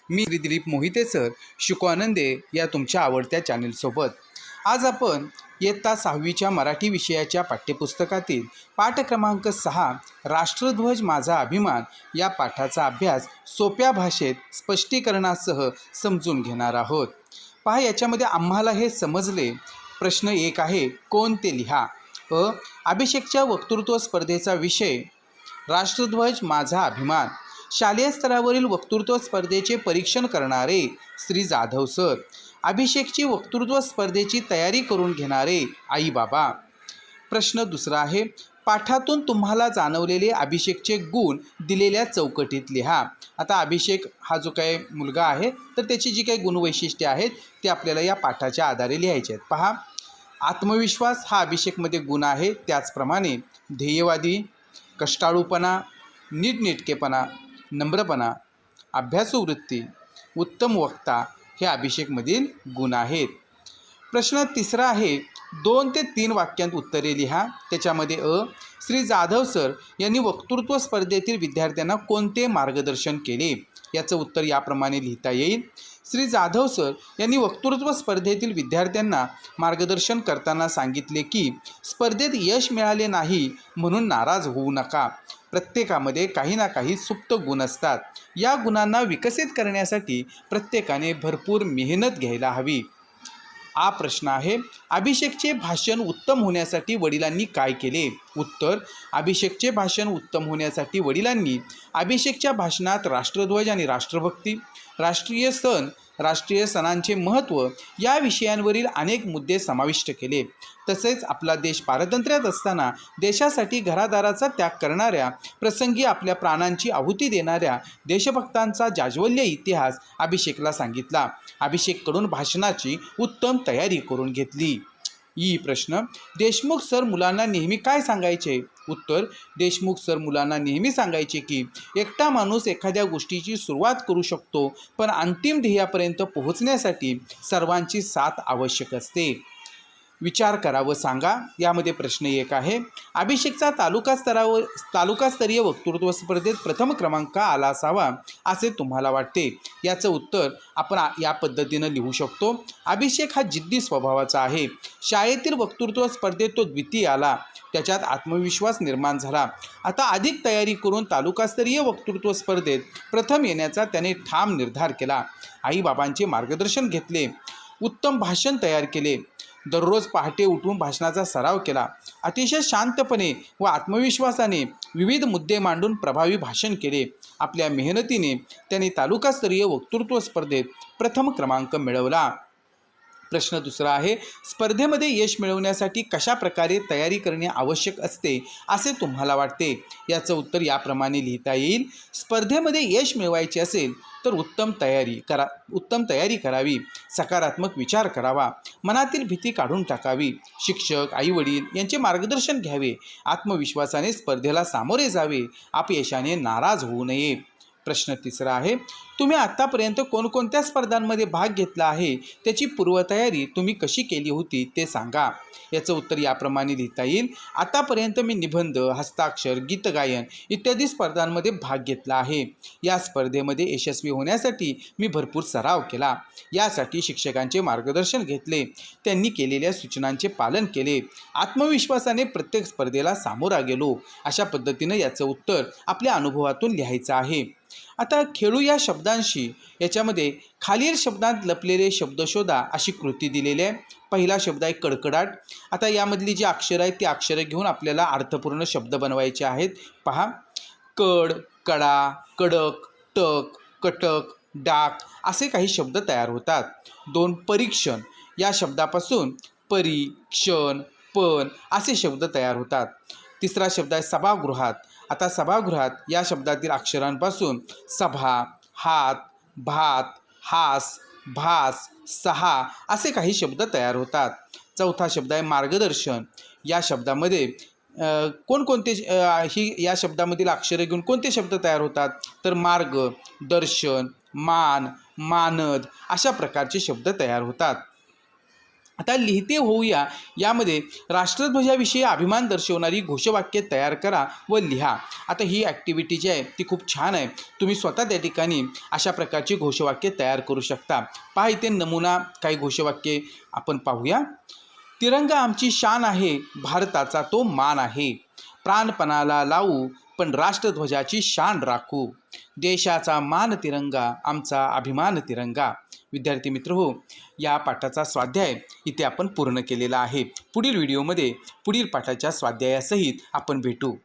मी Shri Dilip Mohite sir शिकवानंदे या तुमच्या आवडत्या चॅनलसोबत आज आपण इयत्ता 6वीच्या मराठी विषयाच्या पाठ्यपुस्तकातील पाठ क्रमांक 6 राष्ट्रध्वज माझा अभिमान या पाठाचा अभ्यास सोप्या भाषेत स्पष्टीकरणासह समजून घेणार आहोत। पहा, याच्यामध्ये आम्हाला हे समजले। प्रश्न 1 आहे, कोण ते लिहा। अभिषेकच्या वक्तृत्व स्पर्धेचा विषय राष्ट्रध्वज माझा अभिमान। शालेय स्तरावरील वक्तृत्व स्पर्धेचे परीक्षण करणारे श्री जाधव सर। अभिषेकची वक्तृत्व स्पर्धेची तयारी करून घेणारे आई बाबा। प्रश्न 2 आहे, पाठातून तुम्हाला जाणवलेले अभिषेकचे गुण दिलेल्या चौकटीत लिहा। आता अभिषेक हा जो काही मुलगा आहे तर त्याची जी काही गुणवैशिष्ट्ये आहेत ते आपल्याला या पाठाच्या आधारे लिहायचे आहेत। पहा, आत्मविश्वास हा अभिषेकमध्ये गुण आहे। त्याचप्रमाणे ध्येयवादी, कष्टाळूपणा, नीटनेटकेपणा, नम्रपणा, अभ्यासू वृत्ती, उत्तम वक्ता हे अभिषेकमधील गुण आहेत। प्रश्न 3 आहे, 2 ते 3 वाक्यांत उत्तरे लिहा। त्याच्यामध्ये श्री जाधव सर यांनी वक्तृत्व स्पर्धेतील विद्यार्थ्यांना कोणते मार्गदर्शन केले याचं उत्तर याप्रमाणे लिहिता येईल। श्री जाधव सर यांनी वक्तृत्व स्पर्धेतील विद्यार्थ्यांना मार्गदर्शन करताना सांगितले की स्पर्धेत यश मिळाले नाही म्हणून नाराज होऊ नका। प्रत्येकामध्ये काही ना काही सुप्त गुण असतात। या गुणांना विकसित करण्यासाठी प्रत्येकाने भरपूर मेहनत घ्यायला हवी। हा प्रश्न आहे, अभिषेकचे भाषण उत्तम होण्यासाठी वडिलांनी काय केले? उत्तर, अभिषेकचे भाषण उत्तम होण्यासाठी वडिलांनी अभिषेकच्या भाषणात राष्ट्रध्वज आणि राष्ट्रभक्ती, राष्ट्रीय सणांचे महत्त्व या विषयांवरील अनेक मुद्दे समाविष्ट केले। तसेच आपला देश पारतंत्र्यात असताना देशासाठी घरादाराचा त्याग करणाऱ्या, प्रसंगी आपल्या प्राणांची आहुती देणाऱ्या देशभक्तांचा जाज्वल्य इतिहास अभिषेकला सांगितला। अभिषेककडून भाषणाची उत्तम तयारी करून घेतली। प्रश्न, देशमुख सर मुलांना नेहमी काय सांगायचे? उत्तर, देशमुख सर मुलांना नेहमी सांगायचे की एकटा माणूस एखाद्या गोष्टीची सुरुवात करू शकतो, पण अंतिम ध्येयापर्यंत पोहोचण्यासाठी सर्वांची साथ आवश्यक असते। विचार करा व सांगा। यामध्ये प्रश्न 1 आहे, अभिषेकचा तालुकास्तरीय वक्तृत्व स्पर्धेत प्रथम क्रमांक आला असावा असे तुम्हाला वाटते? याचं उत्तर आपण या पद्धतीनं लिहू शकतो। अभिषेक हा जिद्दी स्वभावाचा आहे। शाळेतील वक्तृत्व स्पर्धेत तो द्वितीय आला, त्याच्यात आत्मविश्वास निर्माण झाला। आता अधिक तयारी करून तालुकास्तरीय वक्तृत्व स्पर्धेत प्रथम येण्याचा त्याने ठाम निर्धार केला। आईबाबांचे मार्गदर्शन घेतले, उत्तम भाषण तयार केले, दररोज पहाटे उठून भाषणाचा सराव केला, अतिशय शांतपणे व आत्मविश्वासाने विविध मुद्दे मांडून प्रभावी भाषण केले। आपल्या मेहनतीने त्याने तालुकास्तरीय वक्तृत्व स्पर्धेत प्रथम क्रमांक मिळवला। प्रश्न 2 आहे, स्पर्धेमध्ये यश मिळवण्यासाठी कशा प्रकारे तयारी करणे आवश्यक असते असे तुम्हाला वाटते? याचं उत्तर याप्रमाणे लिहिता येईल। स्पर्धेमध्ये यश मिळवायचे असेल तर उत्तम तयारी करावी, सकारात्मक विचार करावा, मनातील भीती काढून टाकावी, शिक्षक, आईवडील यांचे मार्गदर्शन घ्यावे, आत्मविश्वासाने स्पर्धेला सामोरे जावे, अपयशाने नाराज होऊ नये। प्रश्न 3 आहे, तुम्ही आत्तापर्यंत कोणकोणत्या स्पर्धांमध्ये भाग घेतला आहे त्याची पूर्वतयारी तुम्ही कशी केली होती ते सांगा। याचं उत्तर याप्रमाणे लिहिता येईल। आतापर्यंत मी निबंध, हस्ताक्षर, गीतगायन इत्यादी स्पर्धांमध्ये भाग घेतला आहे। या स्पर्धेमध्ये यशस्वी होण्यासाठी मी भरपूर सराव केला। यासाठी शिक्षकांचे मार्गदर्शन घेतले, त्यांनी केलेल्या सूचनांचे पालन केले, आत्मविश्वासाने प्रत्येक स्पर्धेला सामोरा गेलो। अशा पद्धतीनं याचं उत्तर आपल्या अनुभवातून लिहायचं आहे। आता खेळू या शब्दांशी, याच्यामध्ये खालील शब्दांत लपलेले शब्द शोधा अशी कृती दिलेली आहे। पहिला शब्द आहे कडकडाट। आता यामधली जी अक्षरं आहेत ती अक्षरं घेऊन आपल्याला अर्थपूर्ण शब्द बनवायचे आहेत। पहा, कड, कडा, कडक, टक, कटक, डाक असे काही शब्द तयार होतात। 2 परीक्षण, या शब्दापासून परीक्षण, पण असे शब्द तयार होतात। 3रा शब्द आहे सभागृहात। आता सभागृहात या शब्दातील अक्षरांपासून सभा, हात, भात, हास, भास, सहा असे काही शब्द तयार होतात। 4था शब्द आहे मार्गदर्शन। या शब्दामध्ये या शब्दामधील अक्षरे घेऊन कोणते शब्द तयार होतात? तर मार्ग, दर्शन, मान, मानद अशा प्रकारचे शब्द तयार होतात। आता लिहिते होऊया यामध्ये राष्ट्रध्वजाविषयी अभिमान दर्शवणारी घोषवाक्ये तयार करा व लिहा. आता ही ॲक्टिव्हिटी जी आहे ती खूप छान आहे. तुम्ही स्वतः त्या ठिकाणी अशा प्रकारची घोषवाक्ये तयार करू शकता. पहा इथे नमुना काही घोषवाक्ये आपण पाहूया. तिरंगा आमची शान आहे, भारताचा तो मान आहे. प्राणपणाला लावू पण राष्ट्रध्वजाची शान राखू. देशाचा मान तिरंगा, आमचा अभिमान तिरंगा. विद्यार्थी मित्र हो, या पाठाचा स्वाध्याय इथे आपण पूर्ण केलेला आहे. पुढील व्हिडिओमध्ये पुढील पाठाच्या स्वाध्यायासहित आपण भेटू.